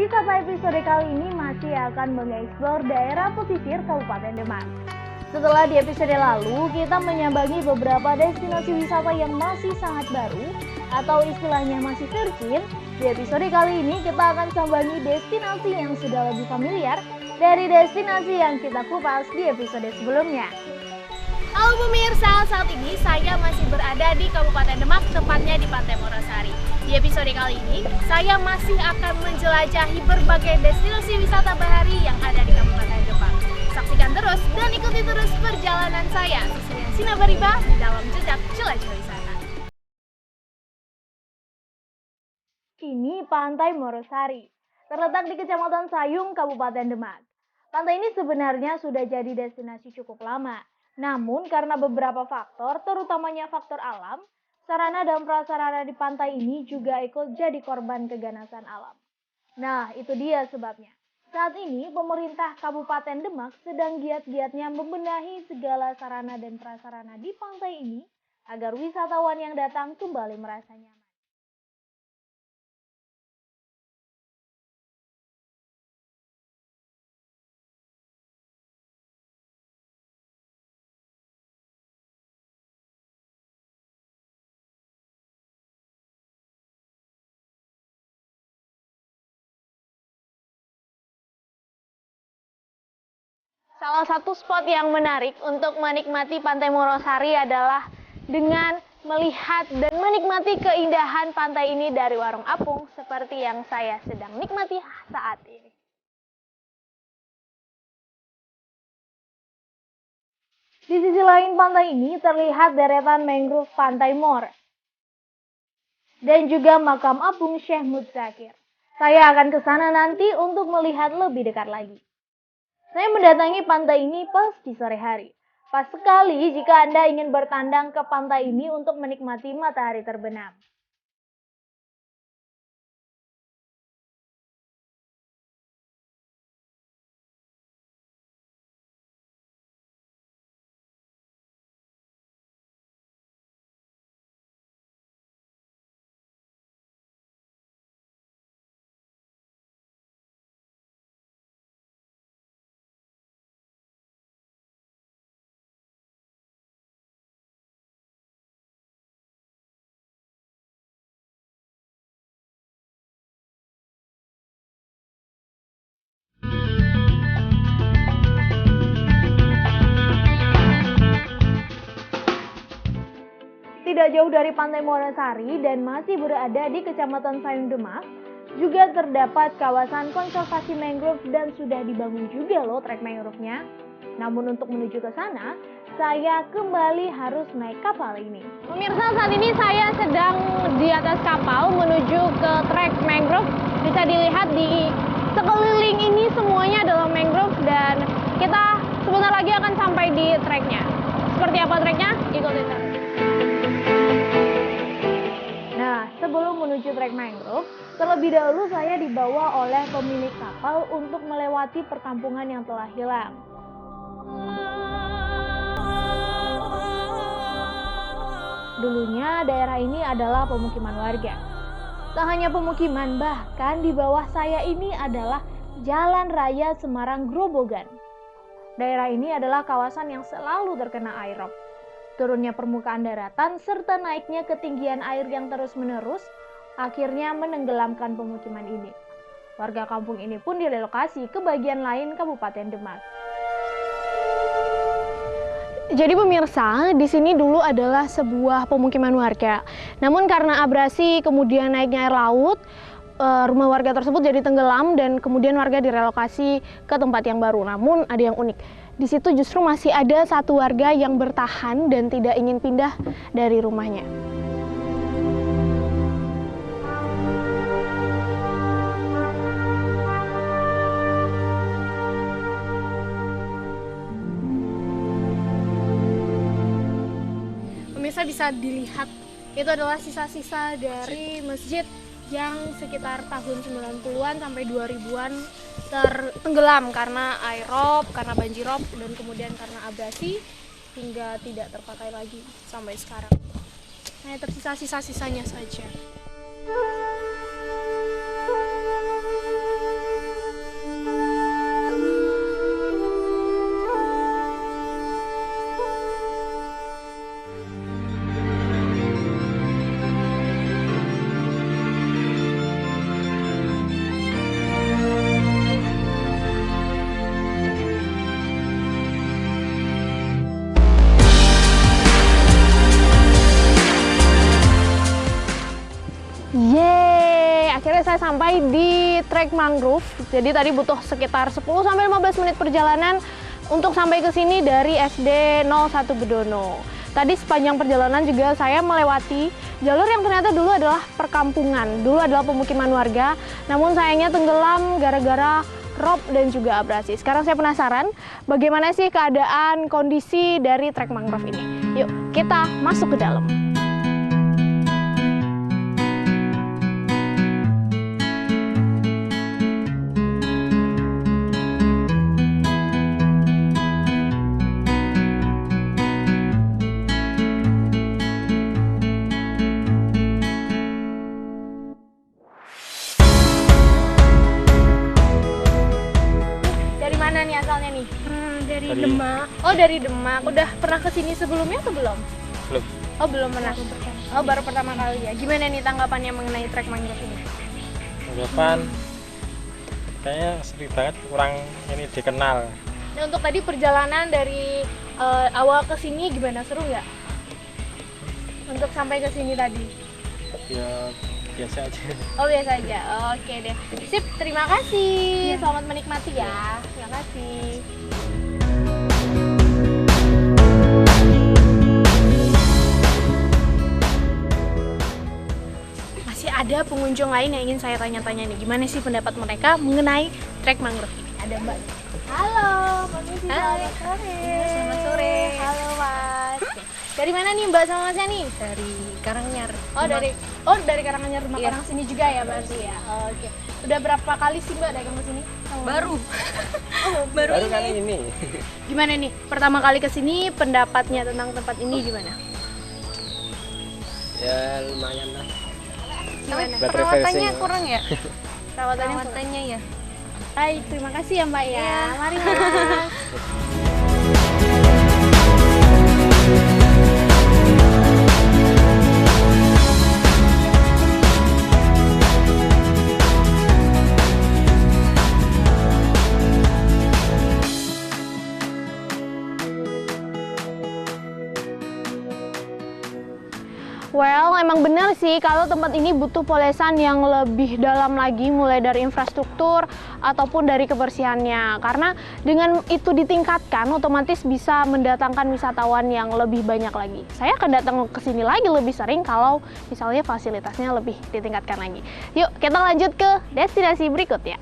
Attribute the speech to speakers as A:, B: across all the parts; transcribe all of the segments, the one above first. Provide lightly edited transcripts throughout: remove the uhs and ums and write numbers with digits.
A: Wisata episode kali ini masih akan mengeksplor daerah pesisir Kabupaten Demak. Setelah di episode lalu, kita menyambangi beberapa destinasi wisata yang masih sangat baru atau istilahnya masih virgin. Di episode kali ini kita akan sambangi destinasi yang sudah lebih familiar dari destinasi yang kita kupas di episode sebelumnya.
B: Halo pemirsa, saat ini saya masih berada di Kabupaten Demak, tepatnya di Pantai Morosari. Di episode kali ini, saya masih akan menjelajahi berbagai destinasi wisata bahari yang ada di Kabupaten Demak. Saksikan terus dan ikuti terus perjalanan saya sesuai Sinabariba dalam jejak jelajah wisata.
A: Ini Pantai Morosari, terletak di Kecamatan Sayung, Kabupaten Demak. Pantai ini sebenarnya sudah jadi destinasi cukup lama. Namun karena beberapa faktor, terutamanya faktor alam, sarana dan prasarana di pantai ini juga ikut jadi korban keganasan alam. Nah, itu dia sebabnya. Saat ini pemerintah Kabupaten Demak sedang giat-giatnya membenahi segala sarana dan prasarana di pantai ini agar wisatawan yang datang kembali merasa nyaman. Salah satu spot yang menarik untuk menikmati Pantai Morosari adalah dengan melihat dan menikmati keindahan pantai ini dari warung apung seperti yang saya sedang nikmati saat ini. Di sisi lain pantai ini terlihat deretan mangrove Pantai Mor dan juga makam apung Syekh Mudzakir. Saya akan ke sana nanti untuk melihat lebih dekat lagi. Saya mendatangi pantai ini pas di sore hari. Pas sekali jika Anda ingin bertandang ke pantai ini untuk menikmati matahari terbenam. Tidak jauh dari Pantai Morosari dan masih berada di Kecamatan Sayung Demak, juga terdapat kawasan konservasi mangrove dan sudah dibangun juga loh trek mangrove-nya. Namun untuk menuju ke sana, saya kembali harus naik kapal ini. Pemirsa, saat ini saya sedang di atas kapal menuju ke trek mangrove. Bisa dilihat di sekeliling ini semuanya adalah mangrove dan kita sebentar lagi akan sampai di treknya. Seperti apa treknya? Ikutin saya. Sebelum menuju trek mangrove, terlebih dahulu saya dibawa oleh pemilik kapal untuk melewati perkampungan yang telah hilang. Dulunya daerah ini adalah pemukiman warga. Tak hanya pemukiman, bahkan di bawah saya ini adalah Jalan Raya Semarang Grobogan. Daerah ini adalah kawasan yang selalu terkena air rob. Turunnya permukaan daratan serta naiknya ketinggian air yang terus-menerus akhirnya menenggelamkan pemukiman ini. Warga kampung ini pun direlokasi ke bagian lain Kabupaten Demak. Jadi pemirsa, di sini dulu adalah sebuah pemukiman warga. Namun karena abrasi kemudian naiknya air laut, rumah warga tersebut jadi tenggelam dan kemudian warga direlokasi ke tempat yang baru. Namun ada yang unik. Di situ justru masih ada satu warga yang bertahan dan tidak ingin pindah dari rumahnya. Pemirsa, bisa dilihat itu adalah sisa-sisa dari masjid yang sekitar tahun 90-an sampai 2000-an tertenggelam karena air rob, karena banjirop, dan kemudian karena abrasi hingga tidak terpakai lagi sampai sekarang. Hanya tersisa sisa-sisanya saja. saya sampai di trek mangrove. Jadi tadi butuh sekitar 10-15 menit perjalanan untuk sampai ke sini dari SD 01 Bedono. Tadi sepanjang perjalanan juga saya melewati jalur yang ternyata dulu adalah perkampungan, dulu adalah pemukiman warga, namun sayangnya tenggelam gara-gara rob dan juga abrasi. Sekarang saya penasaran bagaimana sih keadaan kondisi dari trek mangrove ini. Yuk, kita masuk ke dalam. Mana nih asalnya nih?
B: Dari Demak.
A: Oh, dari Demak. Udah pernah kesini sebelumnya atau belum?
C: Belum.
A: Oh, belum pernah. Oh, baru pertama kali ya. Gimana nih tanggapannya mengenai trek mangrove ini?
C: Tanggapan kayaknya sedikit banget kurang ini dikenal.
A: Nah, untuk tadi perjalanan dari awal ke sini gimana, seru nggak? Untuk sampai ke sini tadi?
C: Ya biasa aja.
A: Oh, biasa aja. Oke deh. Sip, terima kasih. Selamat menikmati ya. Terima kasih. Masih ada pengunjung lain yang ingin saya tanya-tanya nih. Gimana sih pendapat mereka mengenai trek mangrove ini? Ada Mbak. Halo, permisi. Selamat sore.
B: Selamat sore.
A: Halo, Mas. Dari mana nih Mbak sama Masnya nih?
B: Dari Karanganyar.
A: Dari Karanganyar, Demak. Orang sini juga ya berarti ya. Oke. Udah berapa kali sih Mbak dagang ke sini?
B: Baru.
C: Baru kali ini.
A: Gimana nih? Pertama kali ke sini pendapatnya tentang tempat ini gimana?
C: Ya lumayan lah.
A: Gimana?
C: Buat
B: Perawatannya
C: refreshing.
B: kurang ya?
A: Perawatannya
B: ya.
A: Baik, terima kasih ya Mbak ya.
B: Iya.
A: Mari Mas. Well, emang benar sih kalau tempat ini butuh polesan yang lebih dalam lagi, mulai dari infrastruktur ataupun dari kebersihannya. Karena dengan itu ditingkatkan, otomatis bisa mendatangkan wisatawan yang lebih banyak lagi. Saya akan datang ke sini lagi lebih sering kalau misalnya fasilitasnya lebih ditingkatkan lagi. Yuk, kita lanjut ke destinasi berikutnya.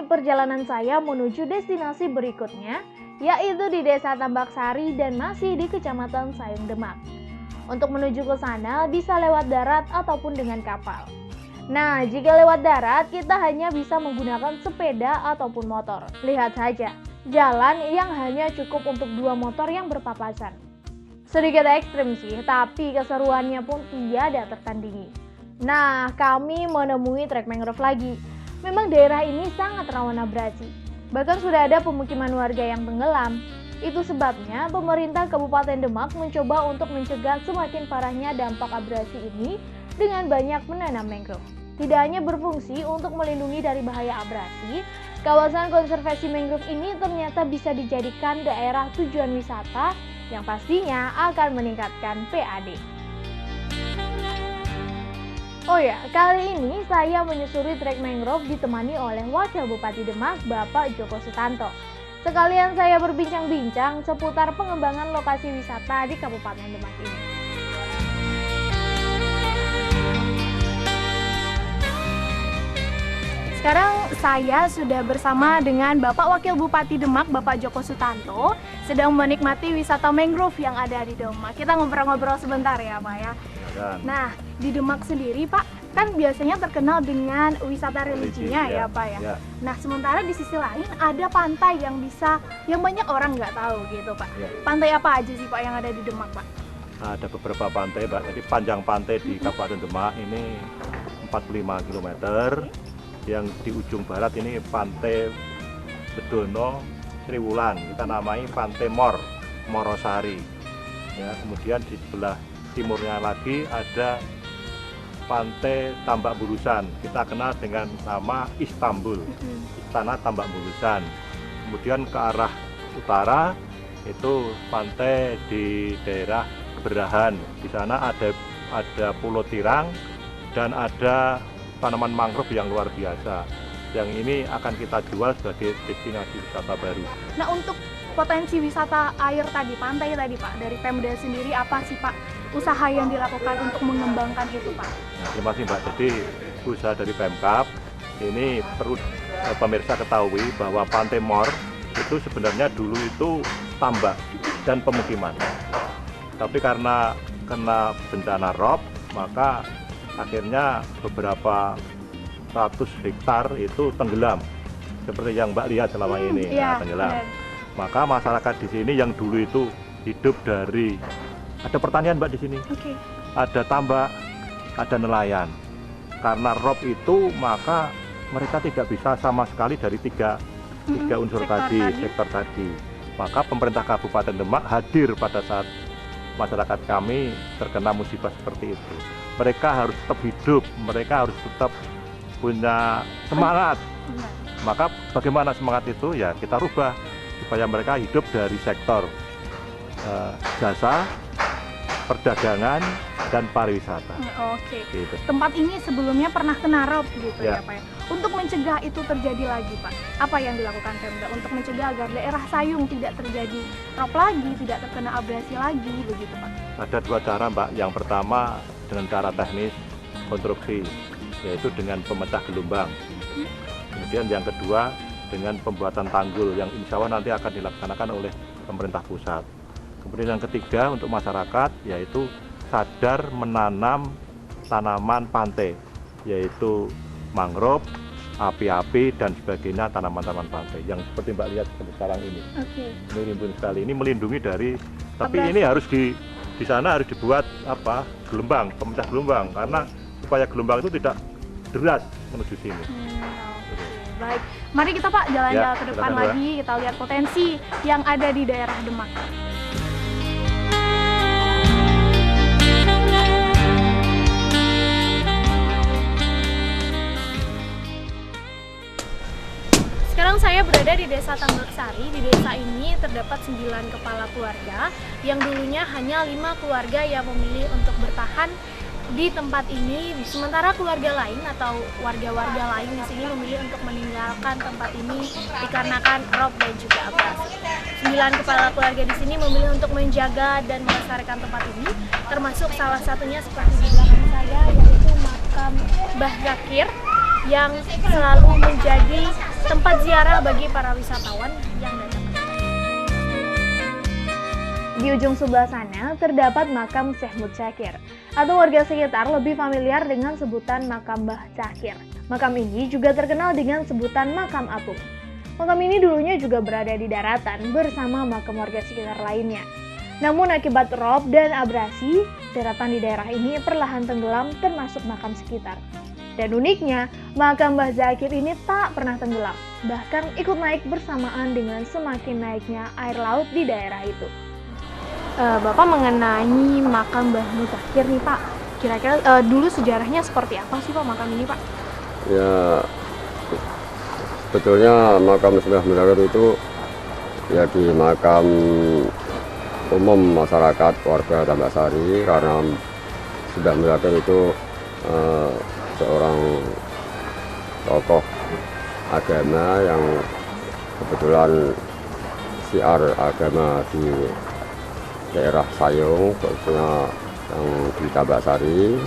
A: Perjalanan saya menuju destinasi berikutnya, yaitu di Desa Tambak Sari dan masih di Kecamatan Sayung Demak. Untuk menuju ke sana bisa lewat darat ataupun dengan kapal. Nah, jika lewat darat kita hanya bisa menggunakan sepeda ataupun motor. Lihat saja, jalan yang hanya cukup untuk 2 motor yang berpapasan. Sedikit ekstrim sih, tapi keseruannya pun tiada tertandingi. Nah, kami menemui trek mangrove lagi. Memang daerah ini sangat rawan abrasi. Bahkan sudah ada pemukiman warga yang tenggelam. Itu sebabnya pemerintah Kabupaten Demak mencoba untuk mencegah semakin parahnya dampak abrasi ini dengan banyak menanam mangrove. Tidak hanya berfungsi untuk melindungi dari bahaya abrasi, kawasan konservasi mangrove ini ternyata bisa dijadikan daerah tujuan wisata yang pastinya akan meningkatkan PAD. Oh ya, kali ini saya menyusuri trek mangrove ditemani oleh Wakil Bupati Demak, Bapak Joko Sutanto. Sekalian saya berbincang-bincang seputar pengembangan lokasi wisata di Kabupaten Demak ini. Sekarang saya sudah bersama dengan Bapak Wakil Bupati Demak, Bapak Joko Sutanto, sedang menikmati wisata mangrove yang ada di Demak. Kita ngobrol-ngobrol sebentar ya Pak ya. Nah, di Demak sendiri Pak, kan biasanya terkenal dengan wisata religinya ya Pak ya. Nah, sementara di sisi lain ada pantai yang banyak orang nggak tahu gitu Pak. Pantai apa aja sih Pak yang ada di Demak Pak?
D: Ada beberapa pantai Pak, jadi panjang pantai di Kabupaten Demak ini 45 km. yang di ujung barat ini Pantai Bedono Triwulan, kita namai Pantai Morosari. Ya, kemudian di sebelah timurnya lagi ada Pantai Tambak Bulusan, kita kenal dengan nama Istanbul, Istana Tambak Bulusan. Kemudian ke arah utara itu pantai di daerah Berahan. Di sana ada Pulau Tirang dan ada tanaman mangrove yang luar biasa. Yang ini akan kita jual sebagai destinasi wisata baru.
B: Nah, untuk potensi wisata air tadi, pantai tadi Pak, dari Pemda sendiri apa sih Pak usaha yang dilakukan untuk mengembangkan itu Pak?
D: Nah, terima kasih Mbak. Jadi usaha dari Pemkab ini perlu pemirsa ketahui bahwa Pantai Mor itu sebenarnya dulu itu tambak dan pemukiman. Tapi karena kena bencana rob, maka akhirnya beberapa ratus hektar itu tenggelam. Seperti yang Mbak lihat selama ini, tenggelam.
B: Benar.
D: Maka masyarakat di sini yang dulu itu hidup dari ada pertanian Mbak di sini, ada tambak, ada nelayan. Karena rob itu maka mereka tidak bisa sama sekali dari tiga unsur sektor tadi. Maka pemerintah Kabupaten Demak hadir pada saat masyarakat kami terkena musibah seperti itu. Mereka harus tetap hidup, mereka harus tetap punya semangat. Maka bagaimana semangat itu? Ya kita rubah supaya mereka hidup dari sektor jasa, perdagangan, dan pariwisata.
B: Oke.
D: Gitu.
B: Tempat ini sebelumnya pernah kena rob gitu ya Pak ya. Untuk mencegah itu terjadi lagi Pak, apa yang dilakukan Pemda untuk mencegah agar daerah Sayung tidak terjadi rob lagi, tidak terkena abrasi lagi begitu Pak?
D: Ada dua cara Mbak. Yang pertama dengan cara teknis konstruksi, yaitu dengan pemecah gelombang. Kemudian yang kedua dengan pembuatan tanggul yang insya Allah nanti akan dilaksanakan oleh pemerintah pusat. Kemudian yang ketiga untuk masyarakat yaitu sadar menanam tanaman pantai, yaitu mangrove, api-api, dan sebagainya, tanaman-tanaman pantai yang seperti Mbak lihat sekarang ini. Ini rimbun sekali, ini melindungi dari, tapi ini harus di sana harus dibuat gelombang, pemecah gelombang, karena supaya gelombang itu tidak deras menuju sini.
B: Baik, mari kita Pak jalan-jalan ke depan lagi, kita lihat potensi yang ada di daerah Demak. Sekarang saya berada di Desa Tambak Sari. Di desa ini terdapat 9 kepala keluarga yang dulunya hanya 5 keluarga yang memilih untuk bertahan di tempat ini, sementara keluarga lain atau warga-warga lain di sini memilih untuk meninggalkan tempat ini dikarenakan rob dan juga abrasi. 9 kepala keluarga di sini memilih untuk menjaga dan melestarikan tempat ini, termasuk salah satunya seperti di belakang saya, yaitu makam Mbah Zakir yang selalu menjadi tempat ziarah bagi para wisatawan yang datang.
A: Di ujung sebelah sana terdapat makam Syekh Mutsakir, atau warga sekitar lebih familiar dengan sebutan makam Mbah Zakir. Makam ini juga terkenal dengan sebutan makam apung. Makam ini dulunya juga berada di daratan bersama makam warga sekitar lainnya. Namun akibat rob dan abrasi, daratan di daerah ini perlahan tenggelam termasuk makam sekitar. Dan uniknya, makam Mbah Zakir ini tak pernah tenggelam, bahkan ikut naik bersamaan dengan semakin naiknya air laut di daerah itu.
B: Bapak mengenai makam Mbah Zakir nih Pak, kira-kira dulu sejarahnya seperti apa sih Pak makam ini Pak?
E: Ya, sebetulnya makam Mbah Zakir itu ya di makam umum masyarakat warga Tambak Sari, karena Mbah Zakir itu seorang tokoh agama yang kebetulan syiar agama di daerah Sayung, khususnya yang di Tambak Sari.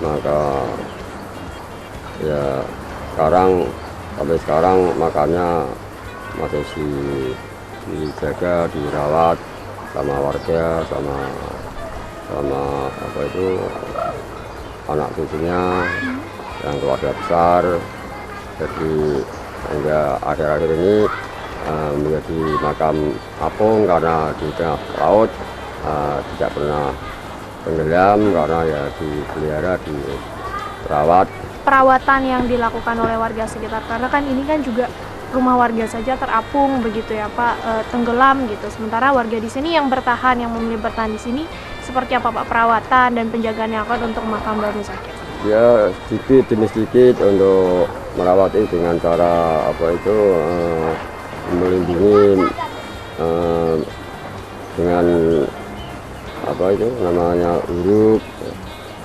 E: Maka ya sampai sekarang makamnya masih dijaga, dirawat sama warga, sama anak cucunya yang keluarga besar. Jadi hingga akhir-akhir ini menjadi makam apung karena di tengah laut, tidak pernah tenggelam karena ya dipelihara, perawat.
B: Perawatan yang dilakukan oleh warga sekitar, karena kan ini kan juga rumah warga saja terapung begitu ya Pak, tenggelam gitu. Sementara warga di sini yang bertahan, yang memilih bertahan di sini, seperti apa Pak perawatan dan penjagaan yang akan untuk makam Mbah Sakir?
E: Ya sedikit demi sedikit untuk merawat itu dengan cara apa itu melindungi dengan apa itu namanya uruk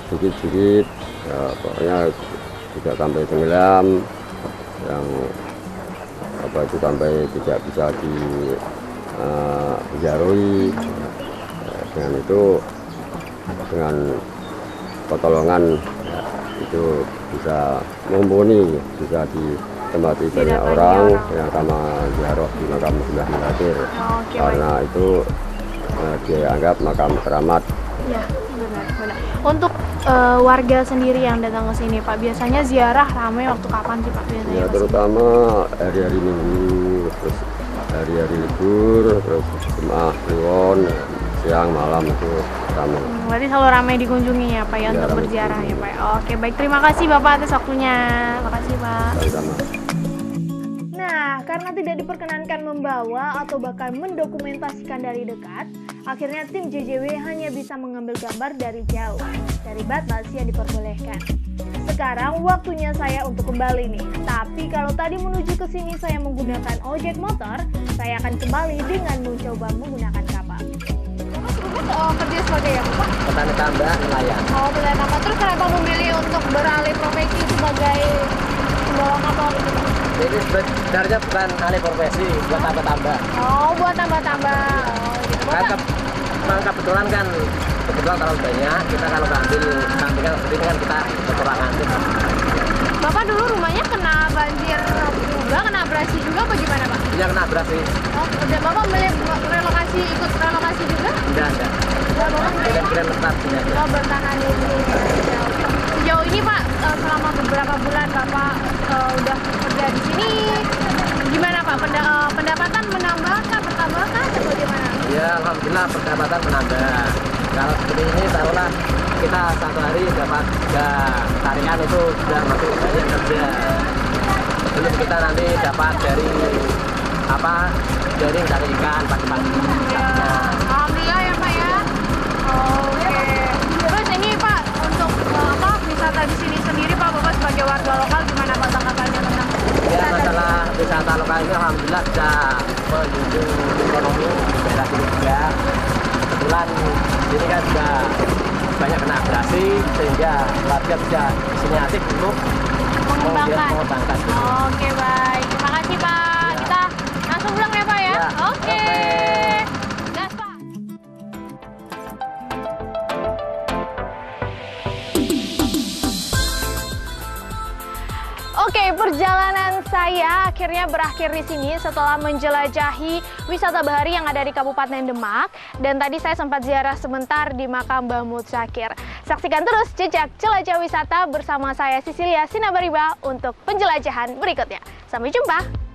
E: sedikit-sedikit, ya pokoknya tidak sampai tenggelam, yang apa itu sampai tidak bisa dijarui. Dengan itu, dengan pertolongan ya, itu bisa mumpuni, bisa ditempati banyak orang yang sama ziarah di makam Mbah Sakir. Karena itu dianggap makam keramat.
B: Ya, benar. Untuk warga sendiri yang datang ke sini Pak, biasanya ziarah ramai waktu kapan sih Pak biasanya?
E: Ya terutama hari-hari Minggu, terus hari-hari libur, terus Jumat, Kliwon, siang, malam itu ramai.
B: Berarti selalu ramai dikunjungi ya Pak ya, untuk berziarah ya Pak. Oke, baik, terima kasih Bapak atas waktunya. Terima kasih Pak.
E: Sama-sama.
A: Nah, karena tidak diperkenankan membawa atau bahkan mendokumentasikan dari dekat, akhirnya tim JJW hanya bisa mengambil gambar dari jauh, dari batas yang diperbolehkan. Sekarang waktunya saya untuk kembali nih. Tapi kalau tadi menuju ke sini saya menggunakan ojek motor, saya akan kembali dengan mencoba menggunakan kapal. Kerja sebagai apa Pak?
C: Petani tambak nelayan.
A: Oh, petani tambak. Terus kenapa memilih untuk beralih profesi sebagai pembawa kapal gitu Pak?
C: Ini sebenarnya bukan alih profesi, buat tambak-tambak.
A: Oh, buat tambah-tambah. Oh, gitu.
C: Memang kebetulan terlalu banyak, kita kalau ambil sampingan seperti ini kan kita kekurangan.
B: Bapak dulu rumahnya kena banjir juga, kena abrasi juga apa gimana Pak?
C: Iya kena abrasi.
B: Oh, udah Bapak ikut relokasi juga?
C: Enggak. Kira-kira tetap sini aja.
B: Oh, bertahan di sini. Sejauh ini Pak, selama beberapa bulan Bapak udah kerja di sini, gimana Pak? Pendapatan menambahkah, bertambahkah, atau bagaimana?
C: Ya alhamdulillah pendapatan menambah. Kalau seperti ini taruhlah kita satu hari dapat tarian itu sudah masuk banyak kerja. Belum kita nanti dapat dari jaring dari ikan pagi-pagi.
B: Ya, alhamdulillah ya Pak ya. Oke. Terus ini Pak, untuk wisata di sini sendiri Pak, Bapak sebagai warga lokal gimana Pak tanggapannya tentang
C: Ya masalah wisata lokal ini alhamdulillah bisa menjunjung ekonomi daerah ini juga. Kebetulan ini kan juga banyak kena abrasi sehingga warga bisa inisiatif untuk mengembangkan.
B: Oke baik, terima kasih Pak. Kita langsung pulang ya Pak ya. Oke. Gas Pak. Oke, perjalanan saya akhirnya berakhir di sini setelah menjelajahi wisata bahari yang ada di Kabupaten Demak. Dan tadi saya sempat ziarah sebentar di makam Mbah Sakir. Saksikan terus jejak jelajah wisata bersama saya Sisilia Sinabariba untuk penjelajahan berikutnya. Sampai jumpa!